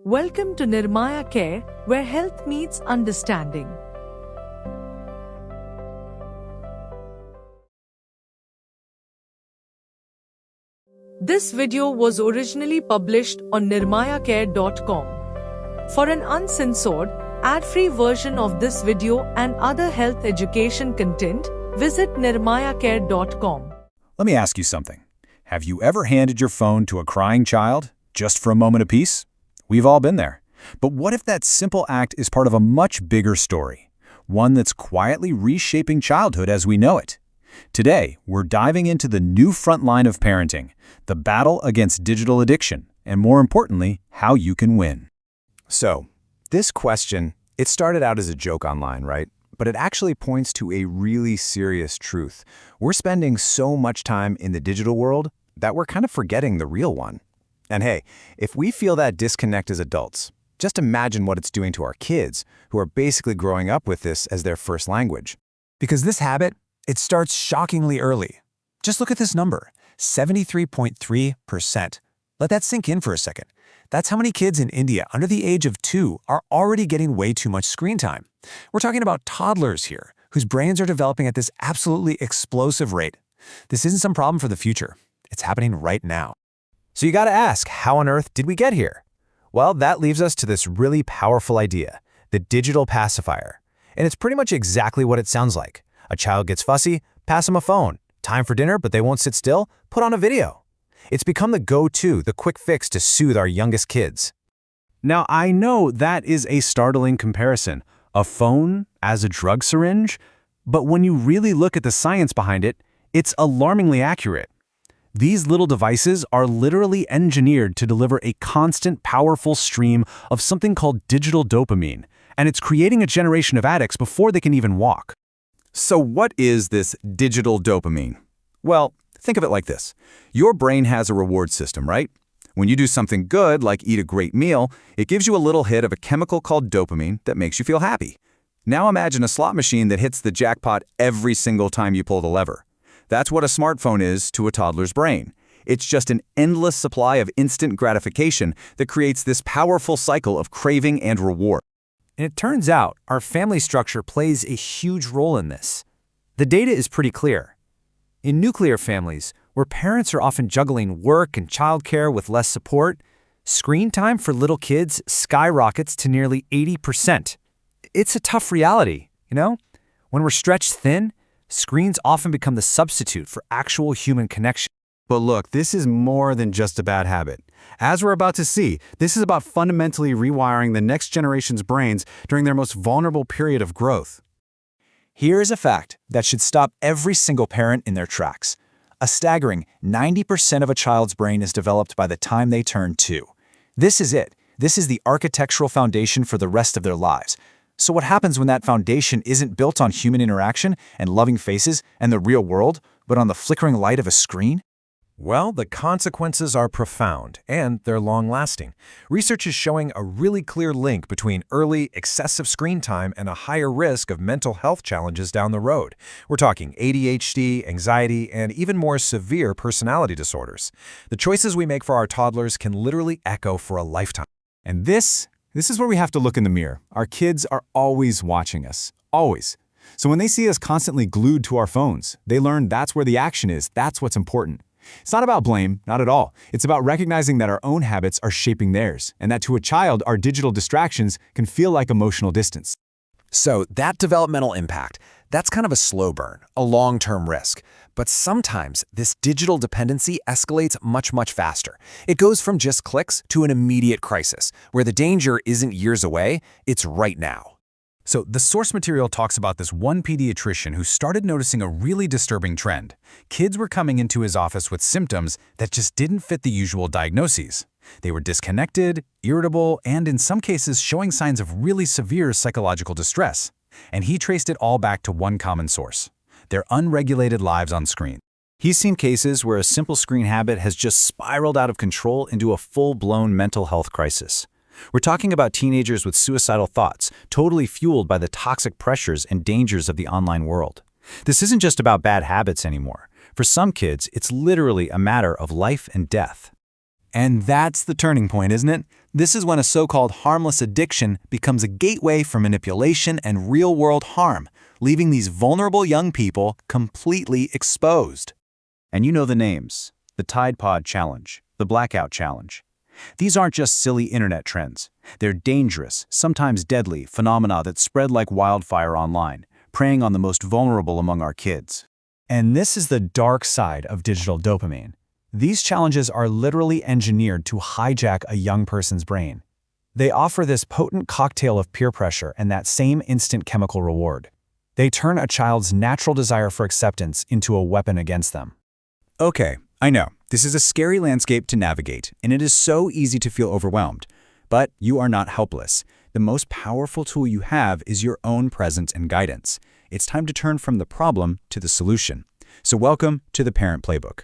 Welcome to Nirmaya Care, where health meets understanding. This video was originally published on nirmayacare.com. For an uncensored, ad-free version of this video and other health education content, visit nirmayacare.com. Let me ask you something. Have you ever handed your phone to a crying child just for a moment of peace? We've all been there. But what if that simple act is part of a much bigger story? One that's quietly reshaping childhood as we know it. Today, we're diving into the new front line of parenting, the battle against digital addiction, and more importantly, how you can win. So, this question, it started out as a joke online, right? But it actually points to a really serious truth. We're spending so much time in the digital world that we're kind of forgetting the real one. And hey, if we feel that disconnect as adults, just imagine what it's doing to our kids, who are basically growing up with this as their first language. Because this habit, it starts shockingly early. Just look at this number, 73.3%. Let that sink in for a second. That's how many kids in India under the age of 2 are already getting way too much screen time. We're talking about toddlers here, whose brains are developing at this absolutely explosive rate. This isn't some problem for the future. It's happening right now. So you gotta ask, how on earth did we get here? Well, that leaves us to this really powerful idea, the digital pacifier. And it's pretty much exactly what it sounds like. A child gets fussy, pass them a phone. Time for dinner, but they won't sit still? Put on a video. It's become the go-to, the quick fix to soothe our youngest kids. Now, I know that is a startling comparison, a phone as a drug syringe, but when you really look at the science behind it, it's alarmingly accurate. These little devices are literally engineered to deliver a constant, powerful stream of something called digital dopamine, and it's creating a generation of addicts before they can even walk. So what is this digital dopamine? Well, think of it like this. Your brain has a reward system, right? When you do something good, like eat a great meal, it gives you a little hit of a chemical called dopamine that makes you feel happy. Now imagine a slot machine that hits the jackpot every single time you pull the lever. That's what a smartphone is to a toddler's brain. It's just an endless supply of instant gratification that creates this powerful cycle of craving and reward. And it turns out our family structure plays a huge role in this. The data is pretty clear. In nuclear families, where parents are often juggling work and childcare with less support, screen time for little kids skyrockets to nearly 80%. It's a tough reality, you know? When we're stretched thin, screens often become the substitute for actual human connection. But look, this is more than just a bad habit. As we're about to see, this is about fundamentally rewiring the next generation's brains during their most vulnerable period of growth. Here is a fact that should stop every single parent in their tracks. A staggering 90% of a child's brain is developed by the time they turn 2. This is it. This is the architectural foundation for the rest of their lives. So what happens when that foundation isn't built on human interaction and loving faces and the real world, but on the flickering light of a screen? Well, the consequences are profound, and they're long-lasting. Research is showing a really clear link between early, excessive screen time and a higher risk of mental health challenges down the road. We're talking ADHD, anxiety, and even more severe personality disorders. The choices we make for our toddlers can literally echo for a lifetime. And this is where we have to look in the mirror. Our kids are always watching us, always. So when they see us constantly glued to our phones, they learn that's where the action is, that's what's important. It's not about blame, not at all. It's about recognizing that our own habits are shaping theirs, and that to a child, our digital distractions can feel like emotional distance. So that developmental impact, that's kind of a slow burn, a long-term risk. But sometimes this digital dependency escalates much, much faster. It goes from just clicks to an immediate crisis, where the danger isn't years away, it's right now. So the source material talks about this one pediatrician who started noticing a really disturbing trend. Kids were coming into his office with symptoms that just didn't fit the usual diagnoses. They were disconnected, irritable, and in some cases showing signs of really severe psychological distress. And he traced it all back to one common source: their unregulated lives on screen. He's seen cases where a simple screen habit has just spiraled out of control into a full-blown mental health crisis. We're talking about teenagers with suicidal thoughts, totally fueled by the toxic pressures and dangers of the online world. This isn't just about bad habits anymore. For some kids, it's literally a matter of life and death. And that's the turning point, isn't it? This is when a so-called harmless addiction becomes a gateway for manipulation and real-world harm, leaving these vulnerable young people completely exposed. And you know the names: the Tide Pod Challenge, the Blackout Challenge. These aren't just silly internet trends. They're dangerous, sometimes deadly phenomena that spread like wildfire online, preying on the most vulnerable among our kids. And this is the dark side of digital dopamine. These challenges are literally engineered to hijack a young person's brain. They offer this potent cocktail of peer pressure and that same instant chemical reward. They turn a child's natural desire for acceptance into a weapon against them. Okay, I know, this is a scary landscape to navigate, and it is so easy to feel overwhelmed. But you are not helpless. The most powerful tool you have is your own presence and guidance. It's time to turn from the problem to the solution. So welcome to the Parent Playbook.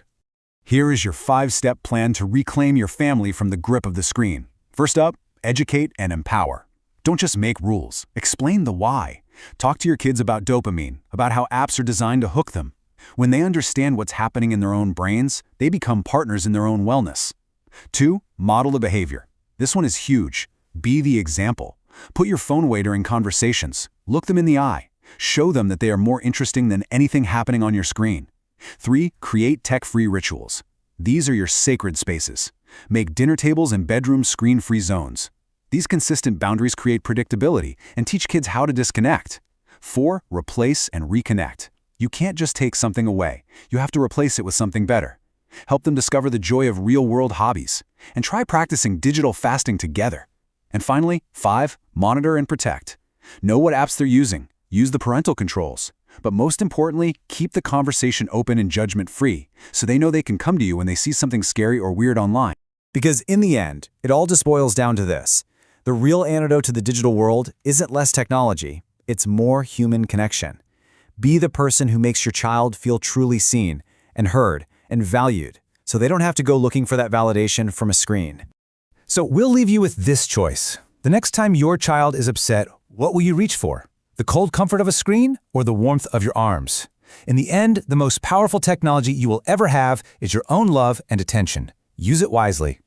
Here is your 5-step plan to reclaim your family from the grip of the screen. First up, educate and empower. Don't just make rules. Explain the why. Talk to your kids about dopamine, about how apps are designed to hook them. When they understand what's happening in their own brains, they become partners in their own wellness. 2, model the behavior. This one is huge. Be the example. Put your phone away during conversations. Look them in the eye. Show them that they are more interesting than anything happening on your screen. 3, create tech-free rituals. These are your sacred spaces. Make dinner tables and bedrooms screen-free zones. These consistent boundaries create predictability and teach kids how to disconnect. 4, replace and reconnect. You can't just take something away. You have to replace it with something better. Help them discover the joy of real-world hobbies. And try practicing digital fasting together. And finally, 5, monitor and protect. Know what apps they're using. Use the parental controls. But most importantly, keep the conversation open and judgment-free, so they know they can come to you when they see something scary or weird online. Because in the end, it all just boils down to this. The real antidote to the digital world isn't less technology, it's more human connection. Be the person who makes your child feel truly seen and heard and valued, so they don't have to go looking for that validation from a screen. So we'll leave you with this choice. The next time your child is upset, what will you reach for? The cold comfort of a screen or the warmth of your arms? In the end, the most powerful technology you will ever have is your own love and attention. Use it wisely.